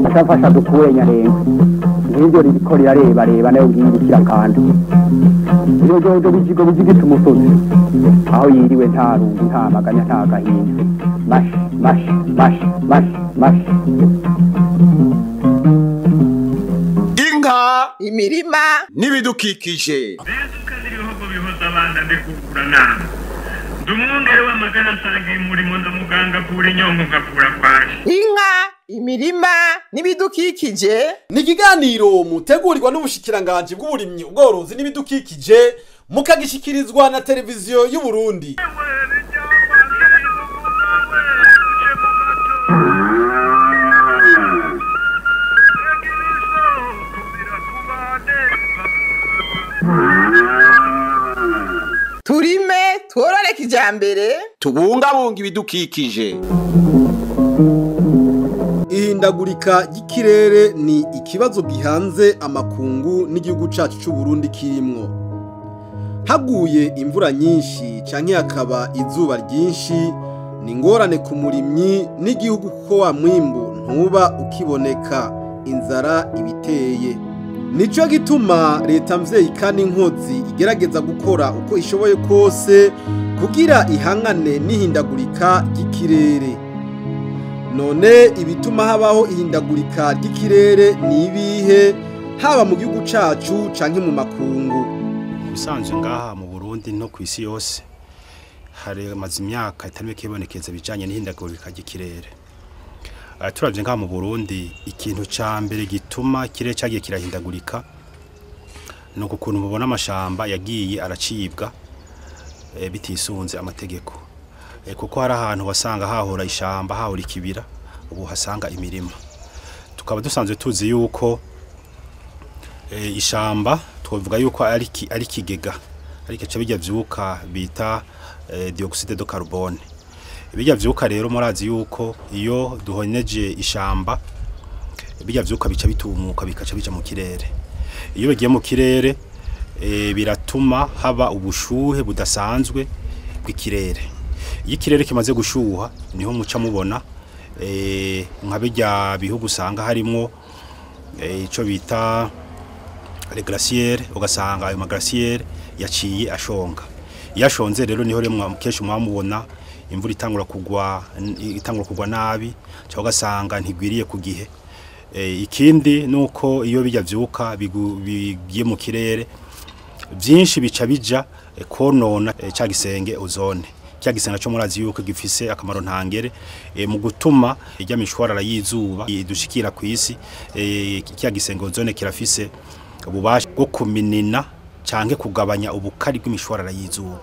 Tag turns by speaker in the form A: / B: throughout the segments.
A: Atafasha dukure nyarenga ngibyo riko rirareba nayo ngibikira kandi iyo jojo bijigo bijigita umusozi aho yiriwe nta rungu nta maganya nta gahinda mash
B: inka
C: imirima
B: n'ibidukikije
D: bizuka n'ibihugu bihoza abana ndekukura nama ndumwongere w'amagana nsangiye umurimo ndamuganga kura inyongo ngakura kwaje
C: inka imirima n'ibidukikije
E: ni ikiganiro mutegurirwa n'ubushikiranganje bw'uburimyi ubworozi n'ibidukikije mukagishikirizwa na televiziyo y'u Burundi.
C: turime tworore kijambere
B: tubungabunga ibidukikije.
E: Ihindagurika ry'ikirere ni ikibazo gihanze amakungu n'igihugu cacu c'u Burundi kirimwo. Haguye imvura nyinshi canke hakaba izuba ryinshi ni ngorane ku murimyi n'igihugu kuko wa mwimbu ntuba ukiboneka, inzara ibiteye. Nico gituma leta mvyeyi kandi inkozi igerageza gukora uko ishoboye kose kugira ihangane n'ihindagurika ry'ikirere. None ibituma habaho ihindagurika ry'ikirere ni ibihe, haba mu gihugu cacu canke mu makungu?
F: Bisanzwe ngaha mu Burundi no kwisi yose hari amazi imyaka itarime kibonekeza bijanye n'ihindagurika ry'ikirere. Turavye ngaha mu Burundi ikintu ca mbere gituma ikirere cyagiye kirahindagurika no kukuntu mubona amashamba yagiye aracibwa bitisunze amategeko. Kuko hari ahantu wasanga hahora ishamba hahora ikibira ubu hasanga imirima. Tukaba dusanzwe tuzi yuko ishamba twavuga yuko ari kigega ariko cyo bijya vyuka bita dioxide de carbone. Bijya vyuka rero murazi yuko iyo duhoneje ishamba bijya vyuka bica bitumuka bikaca bija mu kirere. Iyo bigiye mu kirere biratuma haba ubushuhe budasanzwe bw'ikirere. Iyo ikirere kimaze gushuha niho muca mubona nka bijya bihugu usanga harimo ico bita les glaciers, ugasanga ayo maglaciers yaciye ashonga. Yashonze rero niho remwa kenshi mwamubona imvura itangura kugwa nabi cyangwa ugasanga ntigwiriye ku gihe. Ikindi nuko iyo bijya vyuka bigiye mu kirere byinshi bica bija konona cya gisenge ozone. Cya gisenge cyo murazi yuko gifise akamaro ntangere mu gutuma ijya mishwarara y'izuba idushikira ku isi. Cya gisenge ozone kirafise ububasha bwo kuminina canke kugabanya ubukari bw'imishwarara y'izuba.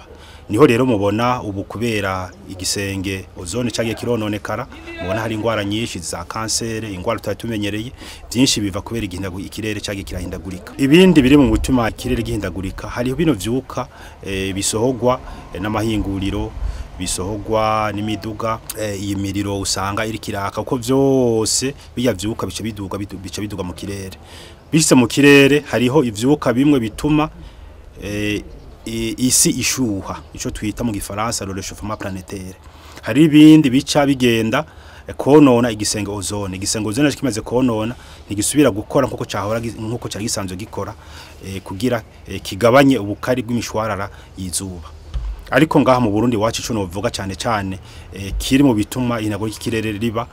F: Niho rero mubona ubu kubera igisenge ozone cyagiye kirononekara mubona hari ingwara nyinshi za kansere, ingwara tutatumenyereye byinshi biva kubera ikirere cyagiye kirahindagurika. Ibindi biri mu gutuma ikirere gihindagurika hariho bino vyuka bisohogwa n'amahinguriro, bisohogwa n'imiduga, iyi miriro usanga iri kiraka uko vyose bijya vyuka bica biduga mu kirere. Bise mu kirere hariho ivyuka bimwe bituma isi ishuha, ico twita mu gifaransa le réchauffement planétaire. Hari ibindi bica bigenda konona igisenge ozone. Igisenge ozone kimaze konona ntigisubira gukora nkuko cyari gisanzwe gikora kugira kigabanye ubukari bw'imishwarara yizuba. Ariko ngaha mu Burundi wacu ico novuga cyane kiri mu bituma inagora ikirere riba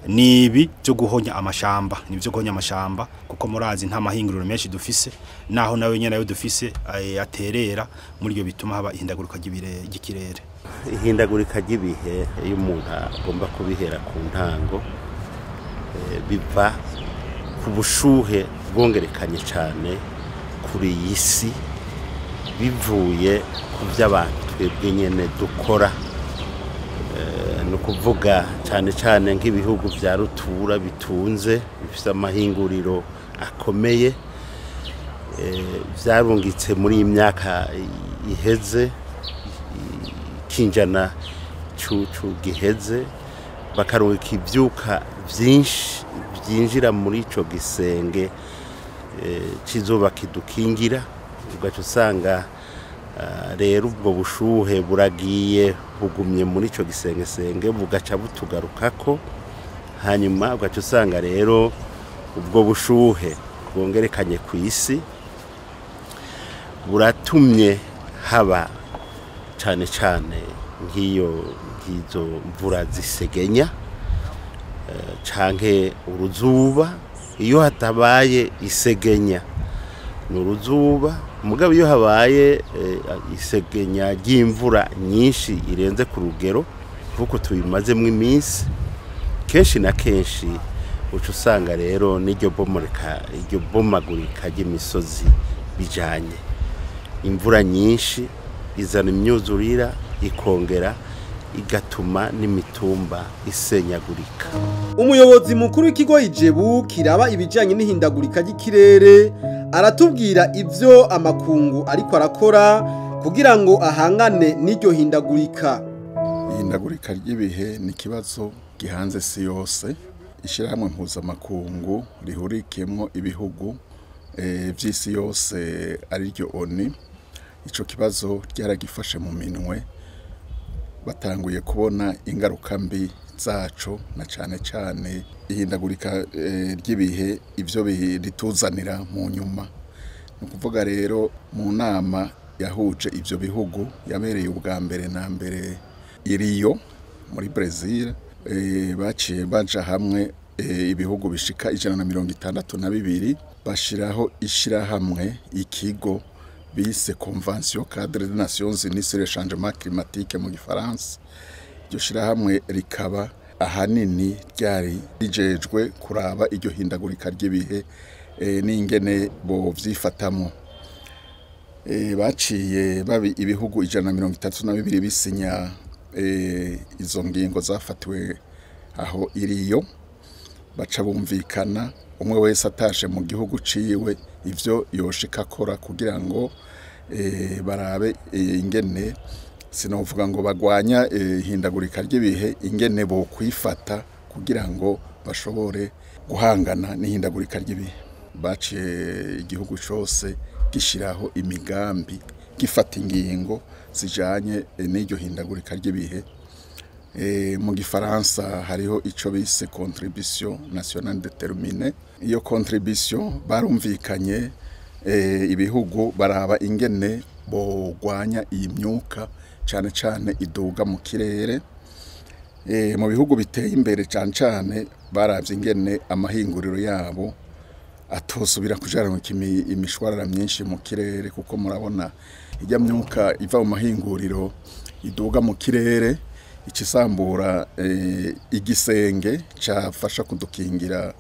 F: nibi byo guhonya amashamba, nivyo guhonya amashamba kuko murazi nta mahinguriro menshi dufise naho nawe nyene nayo dufise aterera muri iyo bituma haba ihindagurika ry'ikirere.
G: Ihindagurika ry'ibihe iyo umuntu agomba kubihera ku ntango biva ku bushuhe bwongerekanye cyane kuri iyi si bivuye ku by'abantu twebwe nyene dukora. No kuvuga cyane nk'ibihugu bya rutura bitunze bifite amahinguriro akomeye byarungitse muri imyaka iheze kinjana giheze bakarungika ibyuka byinshi byinjira muri ico gisenge cizuba kidukingira ugaca usanga rero ubwo bushuhe buragiye bugumye muri ico gisengesenge bugaca butugarukako hanyuma ugaca usanga rero ubwo bushuhe bwongerekanye ku isi buratumye haba cane cane nk'izo mvura zisegenya canke uruzuba. Iyo hatabaye isegenya n'uruzuba, mugabo iyo habaye isegenya ry'imvura nyinshi irenze ku rugero kuko tubimazemo iminsi, kenshi na kenshi uca usanga rero n'iryo bomagurika ry'imisozi bijanye. Imvura nyinshi izana imyuzurira ikongera igatuma n'imitumba isenyagurika.
E: Umuyobozi mukuru w'ikigo Ijebu kiraba ibijanye n'ihindagurika ry'ikirere aratubwira ivyo amakungu ariko arakora kugira ngo ahangane n'iryo hindagurika.
H: Ihindagurika ry'ibihe ni kibazo gihanze si yose. Ishirahamwe mpuzamakungu rihurikiyemwo ibihugu vy'isi yose ari ryo ONU, ico kibazo ryaragifashe mu minwe, batanguye kubona ingaruka mbi zaco na cane cane ihindagurika ry'ibihe ivyo bituzanira mu nyuma. Ni ukuvuga rero mu nama yahuje ivyo bihugu yabereye ubwa mbere na mbere i Rio muri Brazil, baciye baja hamwe ibihugu bishika 162 bashiraho ishirahamwe ikigo bise Convention Cadre des Nations Unies sur le Changement Climatique mu Gifaransa. Iryo shirahamwe rikaba ahanini ryari rijejwe kuraba iryo hindagurika ry'ibihe n'ingene bo vyifatamo. Baciye babi ibihugu 132 bisinya izo ngingo zafatiwe aho iriyo, baca bumvikana umwe wese atashe mu gihugu ciwe ivyo yoshika akora kugira ngo barabe ingene, sinovuga ngo bagwanya ihindagurika ry'ibihe, ingene bo kwifata kugira ngo bashobore guhangana n'ihindagurika ry'ibihe. Baciye igihugu cyose gishiraho imigambi gifata ingingo zijanye n'iryo hindagurika ry'ibihe. Mu Gifaransa hariho ico bise contribution nationale déterminée. Iyo contribution barumvikanye ibihugu baraba ingene bogwanya iyi myuka cane cane iduga mu kirere. Mu bihugu biteye imbere cane cane baravye ingene amahinguriro yabo atosubira kujana imishwarara myinshi mu kirere, kuko murabona ijya myuka iva mu mahinguriro iduga mu kirere icisambura igisenge cafasha kudukingira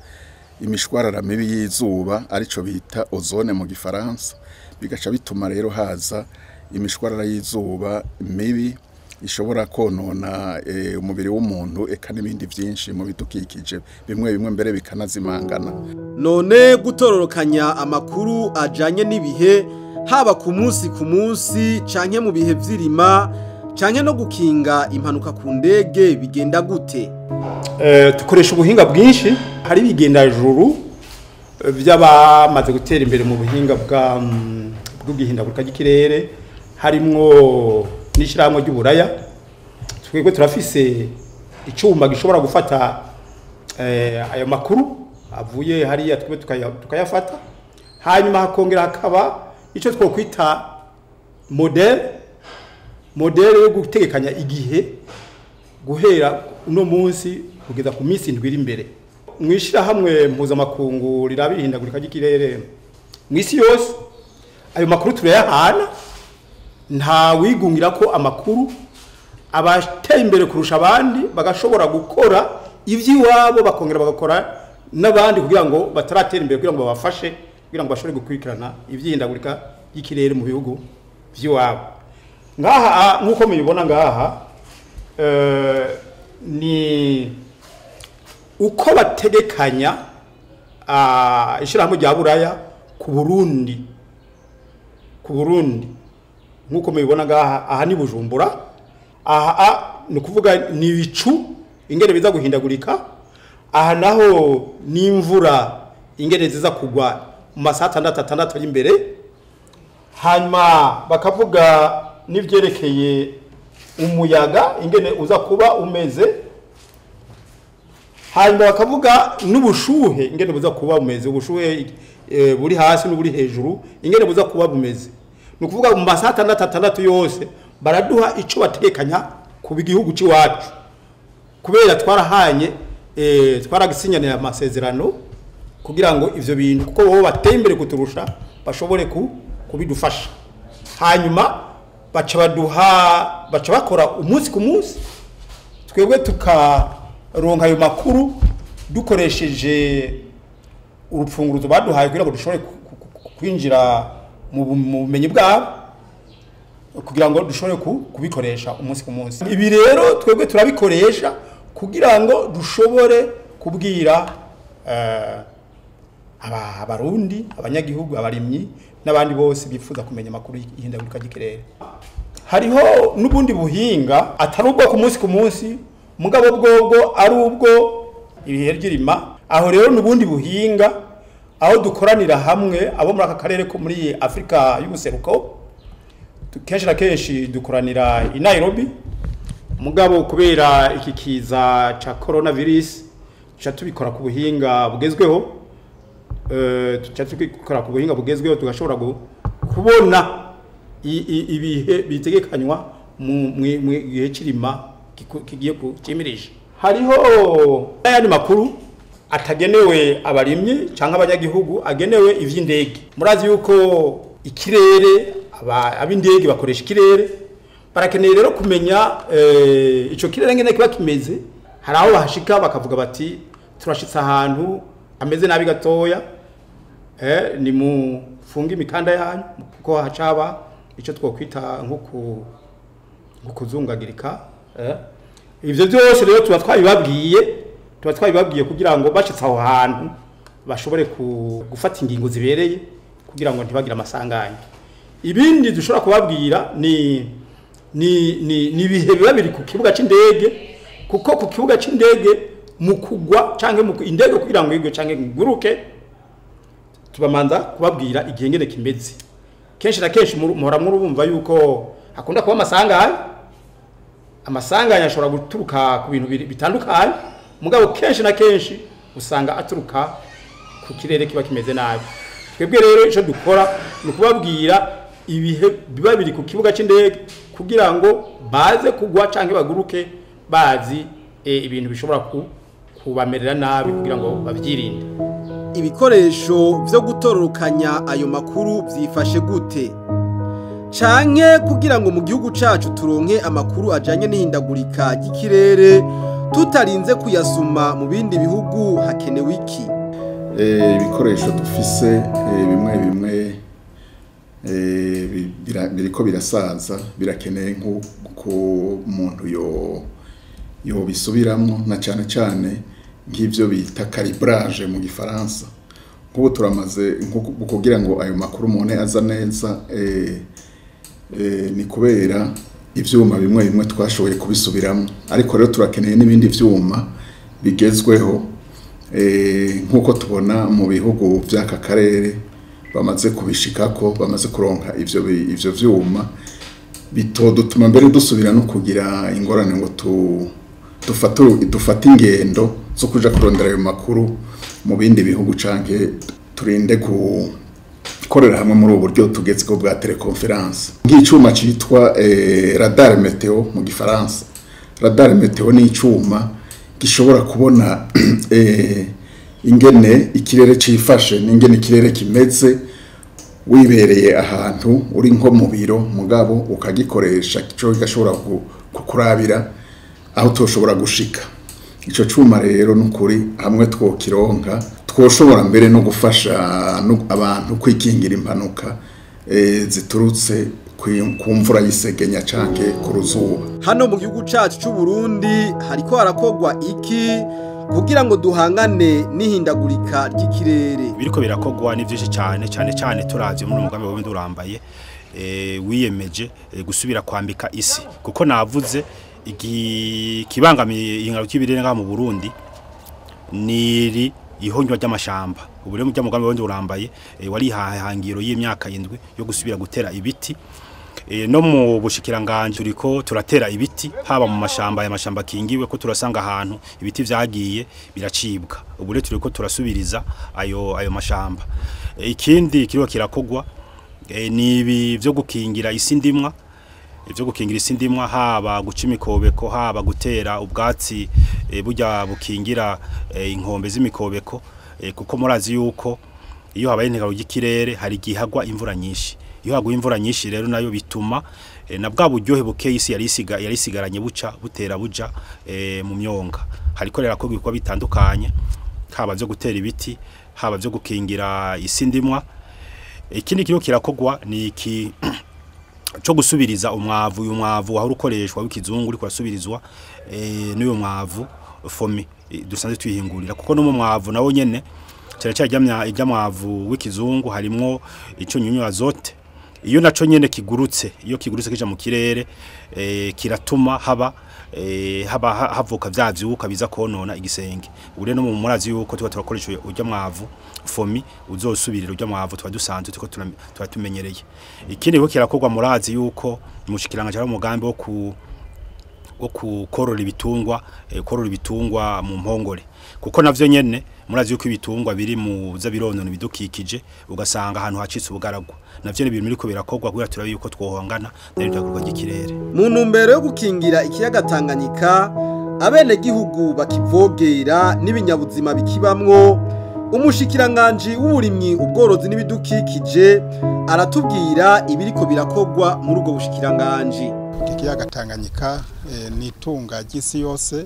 H: imishwarara mibi y'izuba arico bita ozone mu Gifaransa, bigaca bituma rero haza imishwarara y'izuba mibi ishobora konona umubiri w'umuntu eka n'ibindi byinshi mu bidukikije, bimwe mbere bikanazimangana.
E: None gutororokanya amakuru ajanye n'ibihe haba ku munsi canke mu bihe vy'irima canke no gukinga impanuka ku ndege bigenda gute?
I: Dukoresha ubuhinga bwinshi, hari bigendajuru by'abamaze gutera imbere mu buhinga bw'ihindagurika ry'ikirere, harimwo n'ishirahamwe ry'uburaya. Twebwe turafise icuma gishobora gufata ayo makuru avuye hariya, twebwe tukayafata, hanyuma hakongera hakaba ico twokwita modele yo gutegekanya igihe guhera uno munsi kugeza ku minsi 7 iri imbere. Mwishira hamwe mpuzamakungu rirabira ihindagurika ry'ikirere mwisi yose, ayo makuru turayahana, nta wigungira ko amakuru abateye imbere kurusha abandi bagashobora gukora ivy'iwabo bakongera bagakora n'abandi kugira ngo bataratera imbere, kugira ngo babafashe kugira ngo bashobore gukurikirana ivy'ihindagurika ry'ikirere mu bihugu vy'iwabo. Ngaha nkuko mubibona ngaha ni uko bategekanya ishirahamwe rya buraya ku Burundi nkuko mubibona ngaha, aha ni Bujumbura, aha ni kuvuga ni ibicu ingene biza guhindagurika, aha naho ni imvura ingene ziza kugwa mu masaha 6 y'imbere, hanyuma bakavuga n'ivyerekeye umuyaga ingene uza kuba umeze, hanyuma bakavuga n'ubushuhe ingene buza kuba bumeze, ubushuhe buri hasi n'uburi hejuru ingene buza kuba bumeze. Ni ukuvuga mu masaha 6 yose baraduha ico bategekanya ku gihugu cy'iwacu, kubera twarahanye twaragisinyana amasezerano kugira ngo ivyo bintu kuko bo bateye imbere kuturusha bashobore kubidufasha. Hanyuma baca bakora umunsi ku munsi, twebwe tukaronka ayo makuru dukoresheje urupfunguruzo baduhaye kugira ngo dushobore kwinjira mu bumenyi bwabo kugira ngo dushobore kubikoresha umunsi ku munsi. Ibi rero twebwe turabikoresha kugira ngo dushobore kubwira abarundi, abanyagihugu, abarimyi n'abandi bose bifuza kumenya amakuru y'ihindagurika ry'ikirere. Hariho n'ubundi buhinga atari ubwo ku munsi mugabo bwobwo ari ubwo ibihe ry'irima. Aho rero n'ubundi buhinga aho dukoranira hamwe abo muri aka karere ko muri Afrika y'ubuseruko, kenshi na kenshi dukoranira i Nairobi. Mugabo kubera iki kiza ca coronavirus cha tubikora ku buhinga bugezweho, tugashobora kubona ibihe bitegekanywa mu gihe kirima kigiye kucimirije. Hariho ayandi makuru atagenewe abarimyi cyangwa abanyagihugu, agenewe ivy'indege. Murazi yuko ikirere ab'indege bakoresha ikirere, barakeneye rero kumenya ico kirere ngene kiba kimeze. Hari aho bahashika bakavuga bati turashitse ahantu ameze nabi gatoya, ni mufunga imikanda yanyu kuko hacaba ico twokwita nko kuzungagirika. Ivyo byose rero tuba twabibabwiye kugira ngo bashitse aho hantu bashobore gufata ingingo zibereye kugira ngo ntibagire amasanganya. Ibindi dushobora kubabwira ni ibihe biba biri ku kibuga c'indege, kuko ku kibuga c'indege mu kugwa canke mu indege kugira ngo igwe canke nguruke tubamanza kubabwira igihe ngene kimeze. Kenshi na kenshi muhora murumva yuko hakunda kuba amasanganya ashobora guturuka ku bintu bitandukanye, mugabo kenshi na kenshi usanga aturuka ku kirere kiba kimeze nabi. Twebwe rero ico dukora ni kubabwira ibihe biba biri ku kibuga c'indege kugira ngo baze kugwa canke baguruke bazi ibintu bishobora kubamerera nabi kugira ngo bavyirinde.
E: Ibikoresho vyo gutororokanya ayo makuru vyifashe gute? Canke kugira ngo mu gihugu cacu turonke amakuru ajanye n'ihindagurika ry'ikirere tutarinze kuyasuma mu bindi bihugu hakenewe iki?
H: Ibikoresho dufise bimwe biriko birasaza, birakeneye nk'uko umuntu yo bisubiramwo, na cane nk'ivyo bita calibrage mu gifaransa. Nk'ubu turamaze kugira ngo ayo makuru umuntu aza neza, ni kubera ivyuma bimwe twashoboye kubisubiramwo, ariko rero turakeneye n'ibindi vyuma bigezweho, nk'uko tubona mu bihugu vy'aka karere bamaze kubishikako, bamaze kuronka ivyo vyuma bitodutuma mbere dusubira no kugira ingorane ngo dufate ingendo zo kuja kurondera ayo makuru mu bindi bihugu canke turinde gukorera hamwe muri ubu buryo tugezweho bwa teleconference. Nk'icuma citwa radar meteo mu gifaransa. Radar meteo ni icuma gishobora kubona ingene ikirere cifashe n'ingene ikirere kimeze wibereye ahantu uri nko mu biro, mugabo ukagikoresha cyo gashobora kukurabira aho toshobora gushika. Ico cuma rero n'ukuri hamwe twokironka twoshobora mbere no gufasha abantu kwikingira impanuka ziturutse ku mvura y'isegenya canke ku ruzuba.
E: Hano mu gihugu cacu c'u Burundi hariko harakogwa iki kugira ngo duhangane n'ihindagurika ry'ikirere?
F: Biriko birakogwa ni vyinshi cyane turavye muri umugambi w'ubundi urambaye wiyemeje gusubira kwambika isi, kuko navuze ikibangamiye ingaruka y'ibirere nga mu Burundi niri ihonywa ry'amashamba. Ubu rero mu mugambi w'ubundi urambaye wari hahangiro y'imyaka 7 yo gusubira gutera ibiti. no mu bushikiranganje turiko turatera ibiti haba mu mashamba ya mashamba kingiwe ko turasanga ahantu ibiti vyagiye biracibwa ubu rero turiko turasubiriza ayo mashamba ikindi kiriho kirakogwa ni ibi byo gukingira isi ndimwa ivyo gukingira isi ndimwa haba guca imikobeko haba gutera ubwatsi burya bukingira inkombe z'imikobeko kuko murazi yuko iyo habaye intega y'ikirere hari gihagwa imvura nyinshi iyo haguye imvura nyinshi rero nayo bituma na bwa buryohe buke isi yari isigaranye buca butera buja mu myonga hariko rera ko gikwa bitandukanye haba byo gutera ibiti haba byo gukingira isi ndimwa ikindi kiro kirakogwa ni iki cyo gusubiriza umwavu uyu mwavu aho ukoreshwa w'ikizungu uri kurasubirizwa n'uyu mwavu fomi dusanzwe twihingurira kuko no mu mwavu nawo nyene cyane ijya mwavu w'ikizungu harimo ico nyunyu azote iyo naco nyene kigurutse kija mu kirere kiratuma havuka vyavyuka biza konona igisenge ure no mu murazi yuko tuba turakoresha ujya mwavu fomi uzosubirira ujya mwavu tuba dusanzwe tuba tumenyereye ikindi ko kirakogwa murazi yuko mushikiranga cyari umugambi wo kukorora ibitungwa mu mpongore kuko navyo nyene murazi yuko ibitungwa biri mu zabironona bidukikije ugasanga ahantu hacitse ubugaragwa navyo ibintu biriko birakogwa kugira turabe yuko twohongana n'ibyakorwa gikirere
E: mu ntumbero yo gukingira ikiyaga Tanganyika abene gihugu bakivogera n'ibinyabuzima bikibamwo umushikiranganje w'uburimyi ubworozi n'ibidukikije aratubwira ibiriko birakogwa muri ubwo bushikiranganje
J: ikiyaga Tanganyika ni itunga ry'isi yose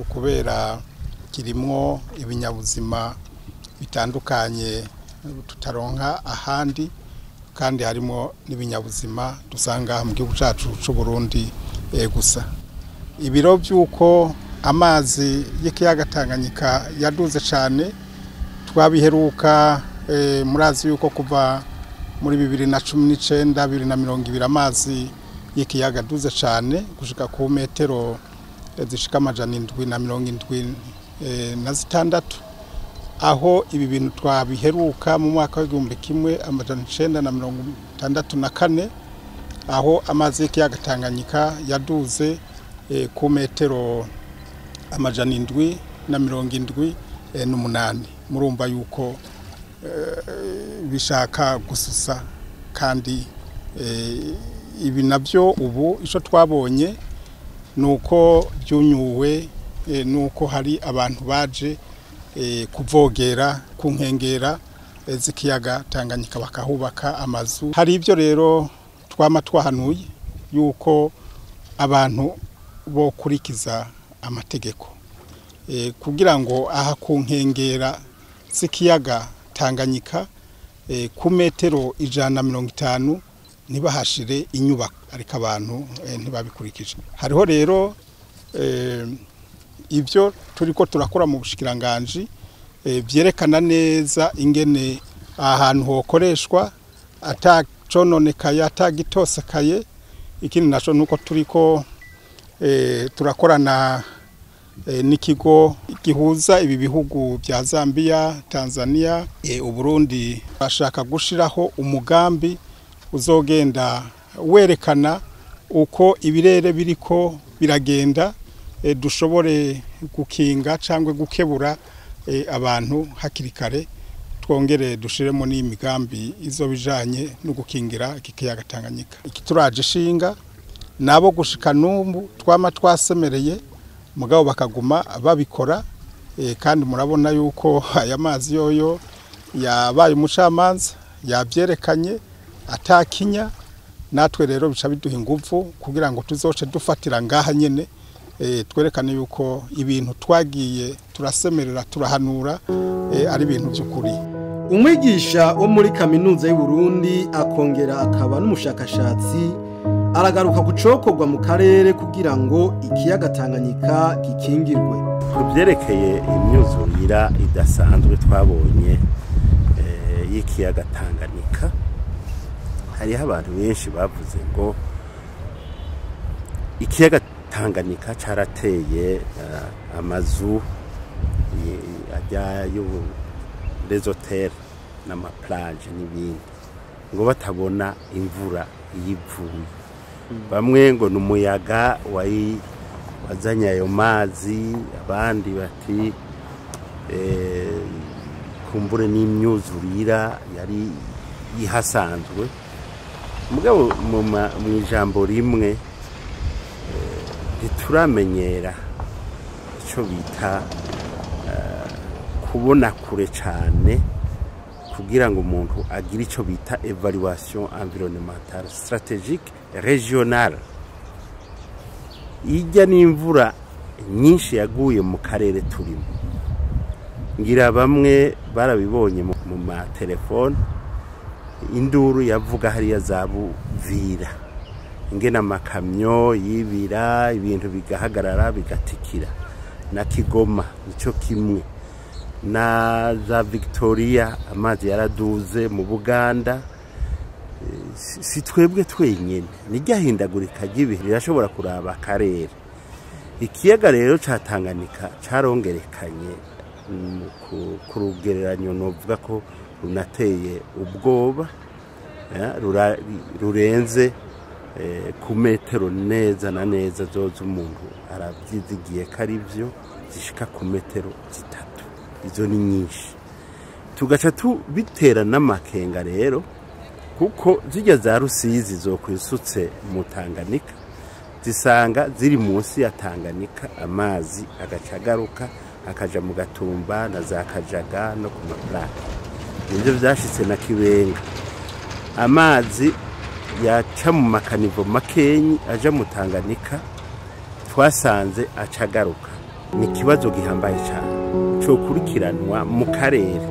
J: kubera kirimwo ibinyabuzima bitandukanye tutaronka ahandi kandi harimo n'ibinyabuzima dusanga mu gihugu cyacu cy'u Burundi gusa ibiro by'uko amazi y'ikiyaga Tanganyika yaduze cyane twabiheruka murazi yuko kuva muri 2019 2020 amazi y'ikiyaga duze cyane gushika ku metero zishika 776 aho ibi bintu twabiheruka mu mwaka wa 1964 aho amazi y'ikiyaga Tanganyika yaduze ku metero 778 murumva yuko bishaka gususa kandi ibi nabyo ubu ico twabonye nuko byunyuwe nuko hari abantu baje kuvogera ku nkengera z'ikiyaga Tanganyika bakahubaka amazu hari ibyo rero twama twahanuye yuko abantu bo kurikiza amategeko kugira ngo aha ku nkengera z'ikiyaga Tanganyika ku metero 150 ntibahashire inyubako ariko abantu ntibabikurikije hariho rero ibyo turiko turakora mu bushikiranganje byerekana neza ingene ahantu hokoreshwa atacononekaye atagitosekaye ikindi naco nuko turiko turakorana n'ikigo gihuza ibi bihugu bya Zambia Tanzania Uburundi bashaka gushiraho umugambi uzogenda werekana uko ibirere biriko biragenda dushobore gukinga cyangwa gukebura abantu hakirikare twongere dushiremo n'imigambi izo bijanye no gukingira ikiyaga Tanganyika ikituraje shinga nabo gushika numbu twama twasemereye mugabo bakaguma babikora kandi murabona yuko aya mazi yoyo yabaye umucamanza yabyerekanye atakinya natwe rero bica biduha ingufu kugira ngo tuzoce dufatira ngaha nyene twerekane yuko ibintu twagiye turasemerera turahanura ari ibintu by'ukuri
E: umwigisha wo muri kaminuza y'u Burundi akongera akaba n'umushakashatsi aragaruka gucokorwa mu karere kugira ngo ikiyaga Tanganyika gikingirwe
G: kubyerekeye imyuzurira idasanzwe twabonye y'ikiyaga Tanganyika hariho abantu benshi bavuze ngo ikiyaga Tanganyika carateye amazu ajya yo les hôtels n'amaplage n'ibindi ngo batabona imvura yivuye bamwe ngo n'umuyaga wazanye ayo mazi abandi bati kumbure n'imyuzurira yari ihasanzwe mugabo mu ijambo rimwe ntituramenyera icyo bita kubona kure cyane kugira ngo umuntu agire icyo bita evaluation environnementale stratégique régionale ijya n'imvura nyinshi yaguye mu karere turimo ngira bamwe barabibonye mu matelefone induru yavuga hariya za Buvira ingena amakamyo yibira ibintu bigahagarara bigatikira na Kigoma nicyo kimwe na za Victoria amazi yaraduze mu Buganda si twebwe twenyine nijyahindagurika ry'ibihe rirashobora kuraba akarere ikiyaga rero ca Tanganyika carongerekanye ku rugereranyo novuga ko runateye ubwoba rurenze ku metero neza na neza zoza umuntu arabyizigiye ko ari byo zishika ku metero 3 izo ni nyinshi tugaca bitera n'amakenga rero kuko zijya za Rusizi zo kwisutse mu Tanganyika zisanga ziri munsi ya Tanganyika amazi agacagaruka akaja mu Gatumba na za Kajaga no ku Maplaka ibyo byashitse na Kibenga amazi yaca mu makanivo makenyi aja mu Tanganyika twasanze acagaruka ni kibazo gihambaye cyane cyo kurikiranwa mu karere.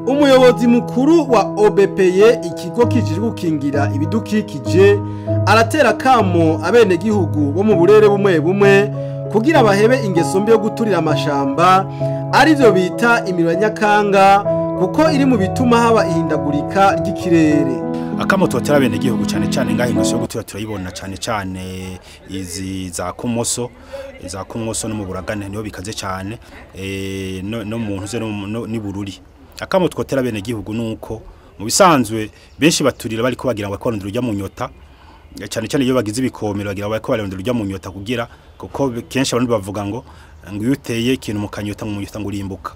E: Umuyobozi mukuru wa OBPE ikigo kijije gukingira ibidukikije aratera kamo abene gihugu bo mu burere bumwe bumwe kugira bahebe ingeso mbi yo guturira amashamba arivyo bita imiranyakanga kuko iri mu bituma haba ihindagurika ry'ikirere.
F: Akamo totera bene gihugu cyane cyane ngaho ingeso yo gutura turayibona cyane cyane izi za kumoso no mu buragane niho bikaze cyane no mu ntuze ni bururi. Akamo twotera bene gihugu nuko mu bisanzwe benshi baturira bari ko bagira ngo bakorondera urya mu nyota cyane cyane iyo bagize ibikomero bagira ngo bakorondera urya mu nyota kugira kuko kenshi abantu bavuga ngo uyuteye ikintu mu kanyota mu nyota ngurimbuka.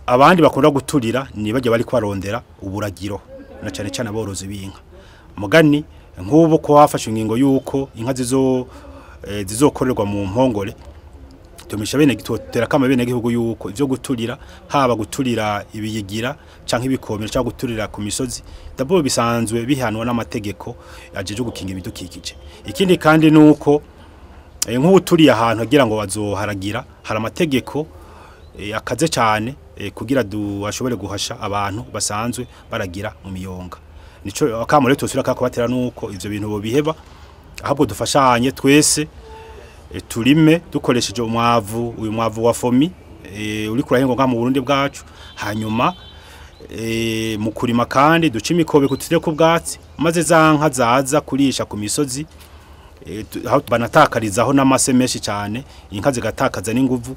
F: Abandi bakunda guturira ni bajya bari kwarondera uburagiro na cyane cyane aborozi b'inka. Mugani nk'ubu ko hafashe ingingo yuko inka zizokorerwa mu mpongore tumisha bene gitotera kama bene gihugu yuko ivyo guturira haba guturira ibiyigira canke ibikomero cyangwa guturira ku misozi dabo bisanzwe bihanwa n'amategeko ajeje gukinga ibidukikije. Ikindi kandi nuko nk'ubuturiye ahantu agira ngo bazoharagira hari amategeko akaze cyane kugira ashobore guhasha abantu basanzwe baragira mu miyonga. Nico akamo rero tosura kakubatera nuko ivyo bintu bo biheba ahubwo dufashanye twese turime dukoresheje uyu mwavu wa fomi uri kurahingo mu Burundi bwacu hanyuma mu kurima kandi duca imikobe kutire ku bwatsi maze za nka zaza kurisha ku misozi aho banatakarizaho n'amase menshi cyane inka zigatakaza n'inguvu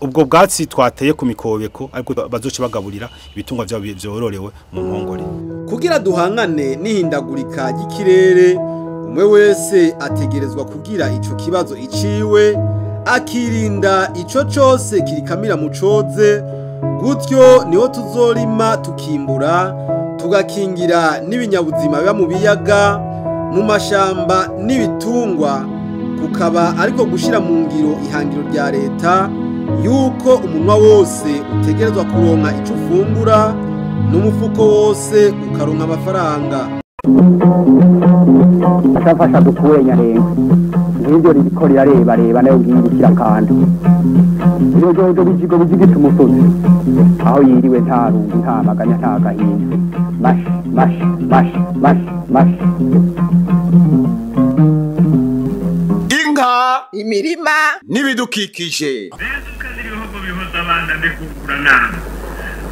F: ubwo bwatsi twateye ku mikobeko ariko bazoce bagaburira ibitungwa byabo byororewe mu mpongore
E: kugira duhangane n'ihindagurika ry'ikirere. Umwe wese ategerezwa kugira ico kibazo iciwe akirinda ico cyose kirikamira mu coze gutyo niho tuzorima tukimbura tugakingira n'ibinyabuzima biba mu biyaga mu mashamba n'ibitungwa kukaba ariko gushira mu ngiro ihangiro rya leta yuko umunwa wose utegerezwa kuronka ico ufungura n'umufuko wose ukaronka amafaranga.
A: Ashafasha dukuye nyarenga nk'ibyo ribiko reba nayo ngirukira kandi iyo jojo bijigita umusozi aho yiriwe nta rungu nta maganya nta gahinda mash
B: inka
C: imirima
B: n'ibidukikije
D: Bezuka n'ibihugu bihoza abana ndikugura nama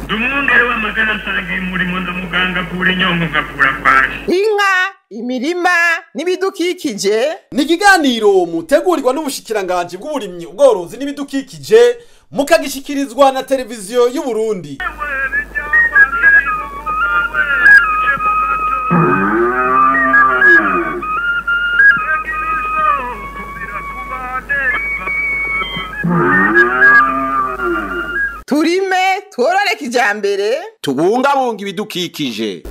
D: Dumungere w'amagana nsangiye umurimo ndamuganga kura inyongo ngakura kwaje.
C: Inka imirima n'ibidukikije
E: ni ikiganiro mutegurirwa n'ubushikiranganje bw'uburimyi ubworozi n'ibidukikije mukagishikirizwa na televiziyo y'u Burundi.
C: turime tworore kijambere
B: tubungabunga ibidukikije.